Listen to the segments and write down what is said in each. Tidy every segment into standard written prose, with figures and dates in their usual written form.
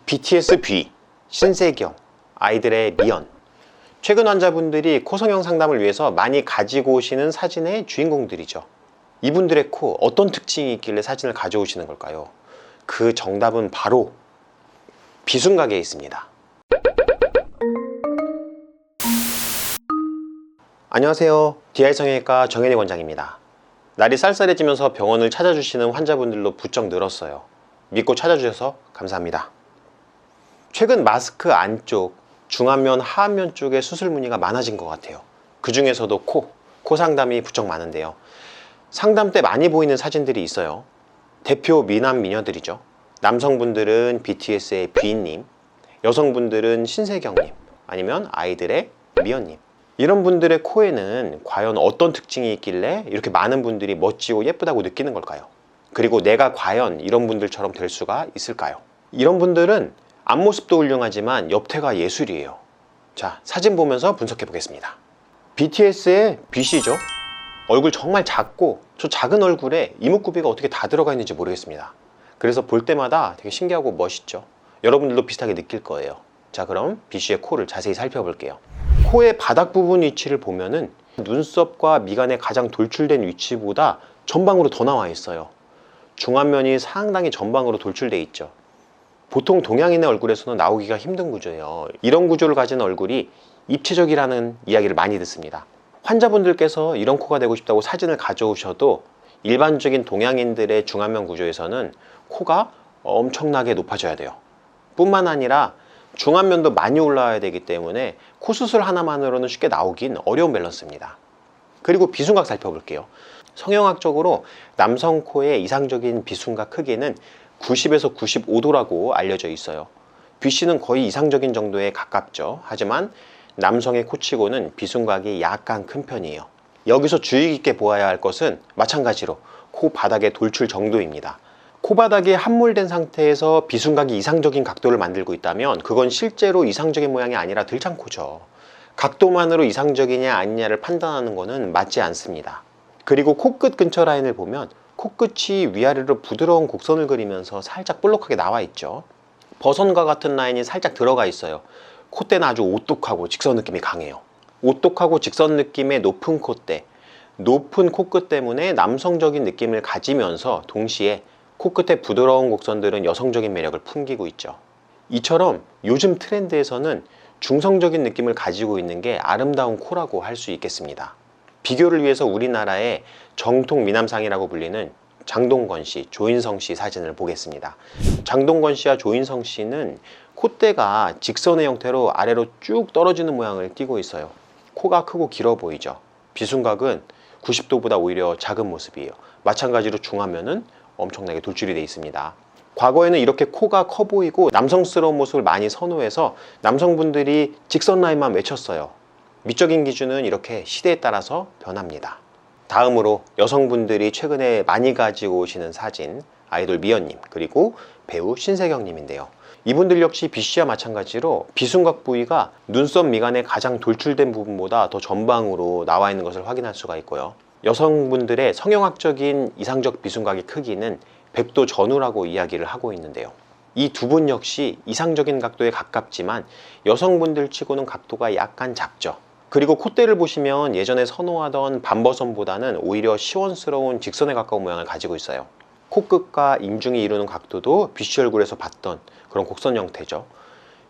BTS 뷔, 신세경, 아이들의 미연. 최근 환자분들이 코 성형 상담을 위해서 많이 가지고 오시는 사진의 주인공들이죠. 이분들의 코 어떤 특징이 있길래 사진을 가져오시는 걸까요? 그 정답은 바로 비순각에 있습니다. 안녕하세요. DI 성형외과 정현희 원장입니다. 날이 쌀쌀해지면서 병원을 찾아주시는 환자분들도 부쩍 늘었어요. 믿고 찾아주셔서 감사합니다. 최근 마스크 안쪽, 중안면, 하안면 쪽에 수술 문의가 많아진 것 같아요. 그 중에서도 코 상담이 부쩍 많은데요. 상담 때 많이 보이는 사진들이 있어요. 대표 미남 미녀들이죠. 남성분들은 BTS의 뷔님, 여성분들은 신세경님, 아니면 아이들의 미연님. 이런 분들의 코에는 과연 어떤 특징이 있길래 이렇게 많은 분들이 멋지고 예쁘다고 느끼는 걸까요? 그리고 내가 과연 이런 분들처럼 될 수가 있을까요? 이런 분들은 앞모습도 훌륭하지만 옆태가 예술이에요. 자, 사진 보면서 분석해 보겠습니다. BTS의 뷔시죠. 얼굴 정말 작고 저 작은 얼굴에 이목구비가 어떻게 다 들어가 있는지 모르겠습니다. 그래서 볼 때마다 되게 신기하고 멋있죠. 여러분들도 비슷하게 느낄 거예요. 자, 그럼 뷔시의 코를 자세히 살펴볼게요. 코의 바닥 부분 위치를 보면은 눈썹과 미간의 가장 돌출된 위치보다 전방으로 더 나와 있어요. 중안면이 상당히 전방으로 돌출돼 있죠. 보통 동양인의 얼굴에서는 나오기가 힘든 구조예요. 이런 구조를 가진 얼굴이 입체적이라는 이야기를 많이 듣습니다. 환자분들께서 이런 코가 되고 싶다고 사진을 가져오셔도 일반적인 동양인들의 중안면 구조에서는 코가 엄청나게 높아져야 돼요. 뿐만 아니라 중안면도 많이 올라와야 되기 때문에 코 수술 하나만으로는 쉽게 나오긴 어려운 밸런스입니다. 그리고 비순각 살펴볼게요. 성형학적으로 남성 코의 이상적인 비순각 크기는 90에서 95도라고 알려져 있어요. 뷔시는 거의 이상적인 정도에 가깝죠. 하지만 남성의 코치고는 비순각이 약간 큰 편이에요. 여기서 주의 깊게 보아야 할 것은 마찬가지로 코 바닥의 돌출 정도입니다. 코바닥이 함몰된 상태에서 비순각이 이상적인 각도를 만들고 있다면 그건 실제로 이상적인 모양이 아니라 들창코죠. 각도만으로 이상적이냐 아니냐를 판단하는 것은 맞지 않습니다. 그리고 코끝 근처 라인을 보면 코끝이 위아래로 부드러운 곡선을 그리면서 살짝 볼록하게 나와 있죠. 버선과 같은 라인이 살짝 들어가 있어요. 콧대는 아주 오똑하고 직선 느낌이 강해요. 오똑하고 직선 느낌의 높은 콧대, 높은 코끝 때문에 남성적인 느낌을 가지면서 동시에 코끝의 부드러운 곡선들은 여성적인 매력을 풍기고 있죠. 이처럼 요즘 트렌드에서는 중성적인 느낌을 가지고 있는 게 아름다운 코라고 할 수 있겠습니다. 비교를 위해서 우리나라의 정통 미남상이라고 불리는 장동건 씨, 조인성 씨 사진을 보겠습니다. 장동건 씨와 조인성 씨는 콧대가 직선의 형태로 아래로 쭉 떨어지는 모양을 띠고 있어요. 코가 크고 길어 보이죠. 비순각은 90도보다 오히려 작은 모습이에요. 마찬가지로 중안면은 엄청나게 돌출이 되어 있습니다. 과거에는 이렇게 코가 커 보이고 남성스러운 모습을 많이 선호해서 남성분들이 직선 라인만 외쳤어요. 미적인 기준은 이렇게 시대에 따라서 변합니다. 다음으로 여성분들이 최근에 많이 가지고 오시는 사진, 아이돌 미연님 그리고 배우 신세경님인데요. 이분들 역시 뷔시와 마찬가지로 비순각 부위가 눈썹 미간의 가장 돌출된 부분보다 더 전방으로 나와 있는 것을 확인할 수가 있고요. 여성분들의 성형학적인 이상적 비순각의 크기는 100도 전후라고 이야기를 하고 있는데요. 이 두 분 역시 이상적인 각도에 가깝지만 여성분들 치고는 각도가 약간 작죠. 그리고 콧대를 보시면 예전에 선호하던 반버선보다는 오히려 시원스러운 직선에 가까운 모양을 가지고 있어요. 코끝과 인중이 이루는 각도도 뷔시 얼굴에서 봤던 그런 곡선 형태죠.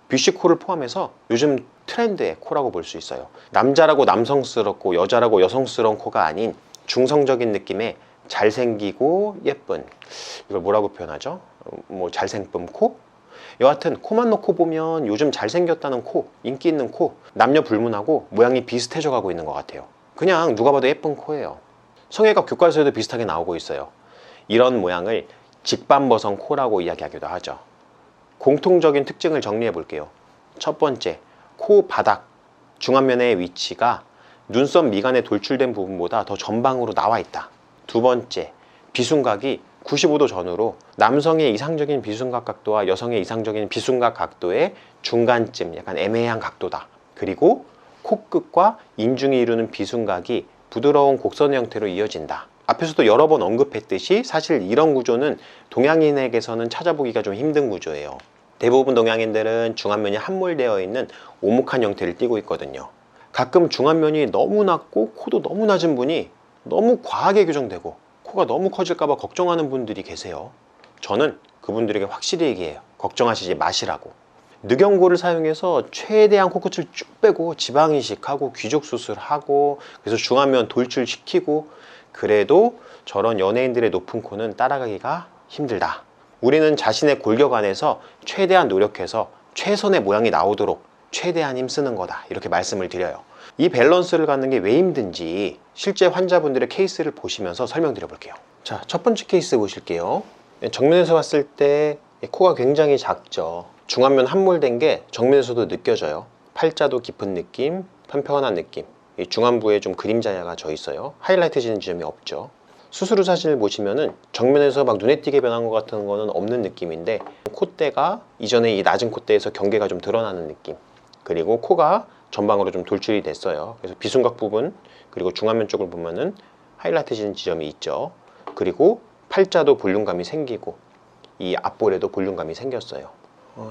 뷔시 코를 포함해서 요즘 트렌드의 코라고 볼 수 있어요. 남자라고 남성스럽고 여자라고 여성스러운 코가 아닌 중성적인 느낌의 잘생기고 예쁜, 이걸 뭐라고 표현하죠? 잘생쁨 코? 여하튼 코만 놓고 보면 요즘 잘생겼다는 코, 인기 있는 코, 남녀 불문하고 모양이 비슷해져 가고 있는 것 같아요. 그냥 누가 봐도 예쁜 코예요. 성형외과 교과서에도 비슷하게 나오고 있어요. 이런 모양을 직반버선 코라고 이야기하기도 하죠. 공통적인 특징을 정리해 볼게요. 첫 번째, 코 바닥, 중안면의 위치가 눈썹 미간에 돌출된 부분보다 더 전방으로 나와 있다. 두 번째, 비순각이 95도 전후로 남성의 이상적인 비순각 각도와 여성의 이상적인 비순각 각도의 중간쯤 약간 애매한 각도다. 그리고 코끝과 인중이 이루는 비순각이 부드러운 곡선 형태로 이어진다. 앞에서도 여러 번 언급했듯이 사실 이런 구조는 동양인에게서는 찾아보기가 좀 힘든 구조예요. 대부분 동양인들은 중안면이 함몰되어 있는 오목한 형태를 띠고 있거든요. 가끔 중안면이 너무 낮고 코도 너무 낮은 분이 너무 과하게 교정되고 코가 너무 커질까봐 걱정하는 분들이 계세요. 저는 그분들에게 확실히 얘기해요. 걱정하시지 마시라고. 늑연고를 사용해서 최대한 코끝을 쭉 빼고 지방 이식하고 귀족 수술하고 그래서 중안면 돌출시키고 그래도 저런 연예인들의 높은 코는 따라가기가 힘들다. 우리는 자신의 골격 안에서 최대한 노력해서 최선의 모양이 나오도록 최대한 힘쓰는 거다. 이렇게 말씀을 드려요. 이 밸런스를 갖는 게 왜 힘든지 실제 환자분들의 케이스를 보시면서 설명드려 볼게요. 자, 첫 번째 케이스 보실게요. 정면에서 봤을 때 코가 굉장히 작죠. 중안면 함몰된 게 정면에서도 느껴져요. 팔자도 깊은 느낌, 평평한 느낌. 이 중안부에 좀 그림자가 져 있어요. 하이라이트 지는 지점이 없죠. 수술 후 사진을 보시면은 정면에서 막 눈에 띄게 변한 것 같은 거는 없는 느낌인데 콧대가 이전에 이 낮은 콧대에서 경계가 좀 드러나는 느낌. 그리고 코가 전방으로 좀 돌출이 됐어요. 그래서 비순각 부분 그리고 중안면 쪽을 보면은 하이라이트 지는 지점이 있죠. 그리고 팔자도 볼륨감이 생기고 이 앞볼에도 볼륨감이 생겼어요.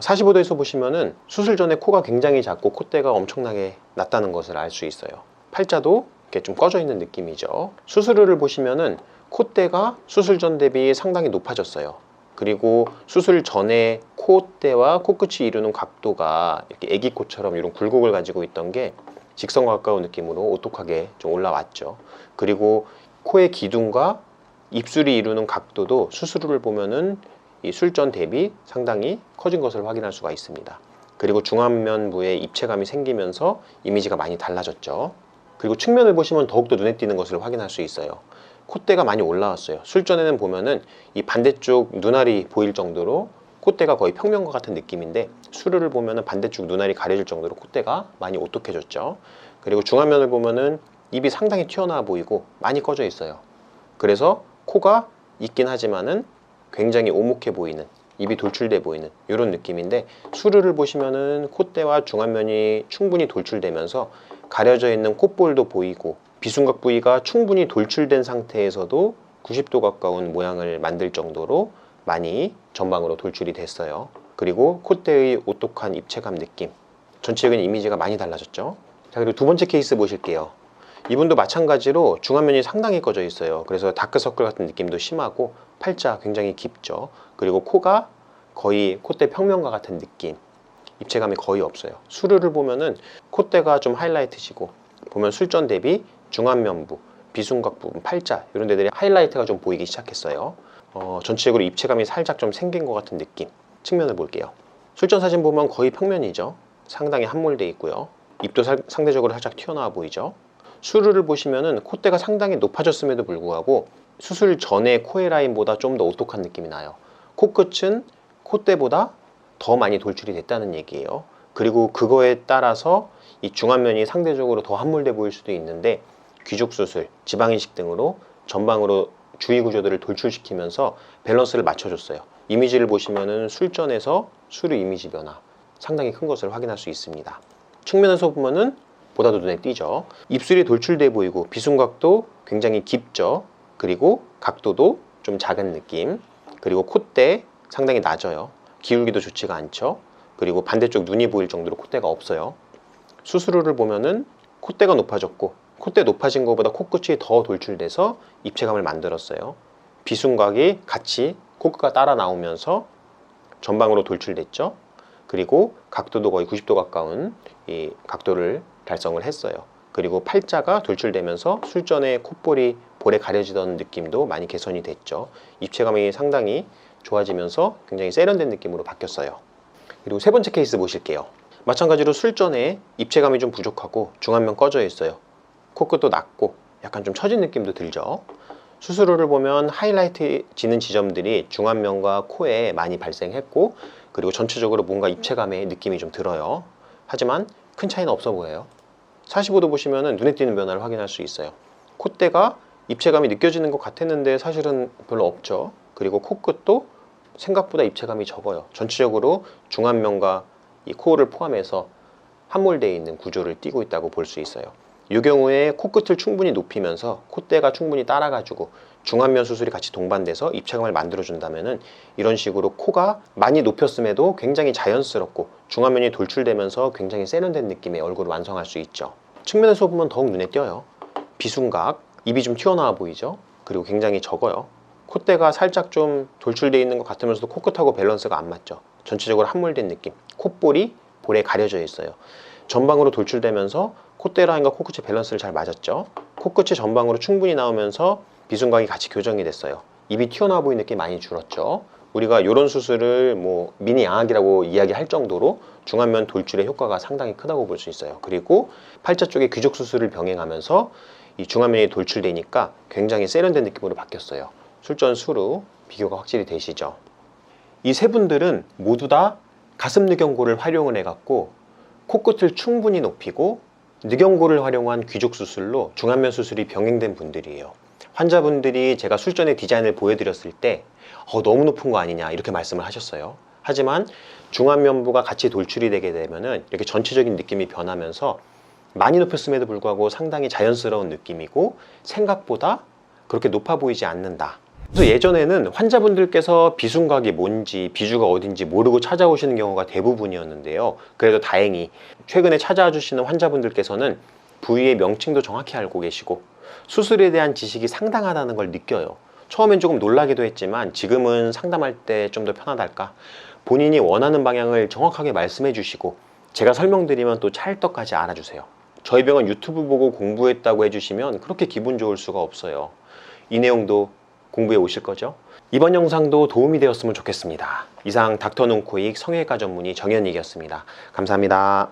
45도에서 보시면은 수술 전에 코가 굉장히 작고 콧대가 엄청나게 낮다는 것을 알 수 있어요. 팔자도 이렇게 좀 꺼져 있는 느낌이죠. 수술 후를 보시면은 콧대가 수술 전 대비 상당히 높아졌어요. 그리고 수술 전에 콧대와 코끝이 이루는 각도가 이렇게 애기 코처럼 이런 굴곡을 가지고 있던 게 직선과 가까운 느낌으로 오똑하게 좀 올라왔죠. 그리고 코의 기둥과 입술이 이루는 각도도 수술 후를 보면은 이 술전 대비 상당히 커진 것을 확인할 수가 있습니다. 그리고 중안면부에 입체감이 생기면서 이미지가 많이 달라졌죠. 그리고 측면을 보시면 더욱더 눈에 띄는 것을 확인할 수 있어요. 콧대가 많이 올라왔어요. 술전에는 보면은 이 반대쪽 눈알이 보일 정도로 콧대가 거의 평면과 같은 느낌인데 수르를 보면은 반대쪽 눈알이 가려질 정도로 콧대가 많이 오똑해졌죠. 그리고 중안면을 보면은 입이 상당히 튀어나와 보이고 많이 꺼져 있어요. 그래서 코가 있긴 하지만은 굉장히 오목해 보이는, 입이 돌출돼 보이는 이런 느낌인데 수르를 보시면은 콧대와 중안면이 충분히 돌출되면서 가려져 있는 콧볼도 보이고 비순각 부위가 충분히 돌출된 상태에서도 90도 가까운 모양을 만들 정도로 많이 전방으로 돌출이 됐어요. 그리고 콧대의 오똑한 입체감 느낌, 전체적인 이미지가 많이 달라졌죠. 자, 그리고 두 번째 케이스 보실게요. 이분도 마찬가지로 중안면이 상당히 꺼져 있어요. 그래서 다크서클 같은 느낌도 심하고 팔자 굉장히 깊죠. 그리고 코가 거의 콧대 평면과 같은 느낌, 입체감이 거의 없어요. 수르를 보면은 콧대가 좀 하이라이트지고 보면 술전 대비 중안면부, 비순각 부분, 팔자 이런 데들이 하이라이트가 좀 보이기 시작했어요. 전체적으로 입체감이 살짝 좀 생긴 것 같은 느낌. 측면을 볼게요. 술전 사진 보면 거의 평면이죠. 상당히 함몰돼 있고요. 입도 상대적으로 살짝 튀어나와 보이죠. 수르를 보시면은 콧대가 상당히 높아졌음에도 불구하고 수술 전의 코의 라인보다 좀 더 오똑한 느낌이 나요. 코끝은 콧대보다 더 많이 돌출이 됐다는 얘기예요. 그리고 그거에 따라서 이 중안면이 상대적으로 더 함몰돼 보일 수도 있는데 귀족 수술, 지방이식 등으로 전방으로 주위 구조들을 돌출시키면서 밸런스를 맞춰줬어요. 이미지를 보시면은 술전에서 수르 이미지 변화 상당히 큰 것을 확인할 수 있습니다. 측면에서 보면은 보다도 눈에 띄죠. 입술이 돌출돼 보이고 비순각도 굉장히 깊죠. 그리고 각도도 좀 작은 느낌. 그리고 콧대 상당히 낮아요. 기울기도 좋지가 않죠. 그리고 반대쪽 눈이 보일 정도로 콧대가 없어요. 수술 후를 보면은 콧대가 높아졌고 콧대 높아진 것보다 코끝이 더 돌출돼서 입체감을 만들었어요. 비순각이 같이 코끝과 따라 나오면서 전방으로 돌출됐죠. 그리고 각도도 거의 90도 가까운 이 각도를 달성을 했어요. 그리고 팔자가 돌출되면서 술전의 콧볼이 볼에 가려지던 느낌도 많이 개선이 됐죠. 입체감이 상당히 좋아지면서 굉장히 세련된 느낌으로 바뀌었어요. 그리고 세 번째 케이스 보실게요. 마찬가지로 술전에 입체감이 좀 부족하고 중안면 꺼져 있어요. 코끝도 낮고 약간 좀 처진 느낌도 들죠. 수술 후를 보면 하이라이트 지는 지점들이 중안면과 코에 많이 발생했고 그리고 전체적으로 뭔가 입체감의 느낌이 좀 들어요. 하지만 큰 차이는 없어 보여요. 45도 보시면 눈에 띄는 변화를 확인할 수 있어요. 콧대가 입체감이 느껴지는 것 같았는데 사실은 별로 없죠. 그리고 코끝도 생각보다 입체감이 적어요. 전체적으로 중안면과 이 코를 포함해서 함몰되어 있는 구조를 띠고 있다고 볼 수 있어요. 이 경우에 코끝을 충분히 높이면서 콧대가 충분히 따라가지고 중안면 수술이 같이 동반돼서 입체감을 만들어준다면은 이런 식으로 코가 많이 높였음에도 굉장히 자연스럽고 중안면이 돌출되면서 굉장히 세련된 느낌의 얼굴을 완성할 수 있죠. 측면에서 보면 더욱 눈에 띄어요. 비순각, 입이 좀 튀어나와 보이죠. 그리고 굉장히 적어요. 콧대가 살짝 좀 돌출되어 있는 것 같으면서도 코끝하고 밸런스가 안 맞죠. 전체적으로 함몰된 느낌. 콧볼이 볼에 가려져 있어요. 전방으로 돌출되면서 콧대 라인과 코끝의 밸런스를 잘 맞았죠. 코끝이 전방으로 충분히 나오면서 비순각이 같이 교정이 됐어요. 입이 튀어나와 보이는 느낌이 많이 줄었죠. 우리가 이런 수술을 뭐 미니 양악이라고 이야기할 정도로 중안면 돌출의 효과가 상당히 크다고 볼 수 있어요. 그리고 팔자 쪽에 귀족 수술을 병행하면서 이 중안면이 돌출되니까 굉장히 세련된 느낌으로 바뀌었어요. 술전수루 비교가 확실히 되시죠. 이 세 분들은 모두 다 가슴 늑연고를 활용을 해갖고 코끝을 충분히 높이고 늑연고를 활용한 귀족 수술로 중안면 수술이 병행된 분들이에요. 환자분들이 제가 술전의 디자인을 보여드렸을 때 너무 높은 거 아니냐 이렇게 말씀을 하셨어요. 하지만 중안면부가 같이 돌출이 되게 되면은 이렇게 전체적인 느낌이 변하면서 많이 높였음에도 불구하고 상당히 자연스러운 느낌이고 생각보다 그렇게 높아 보이지 않는다. 그래서 예전에는 환자분들께서 비순각이 뭔지 비주가 어딘지 모르고 찾아오시는 경우가 대부분이었는데요. 그래도 다행히 최근에 찾아와 주시는 환자분들께서는 부위의 명칭도 정확히 알고 계시고 수술에 대한 지식이 상당하다는 걸 느껴요. 처음엔 조금 놀라기도 했지만 지금은 상담할 때 좀 더 편하달까? 본인이 원하는 방향을 정확하게 말씀해 주시고 제가 설명드리면 또 찰떡까지 알아주세요. 저희 병원 유튜브 보고 공부했다고 해주시면 그렇게 기분 좋을 수가 없어요. 이 내용도 공부해 오실 거죠? 이번 영상도 도움이 되었으면 좋겠습니다. 이상 닥터눈코익 성형외과 전문의 정현익이었습니다. 감사합니다.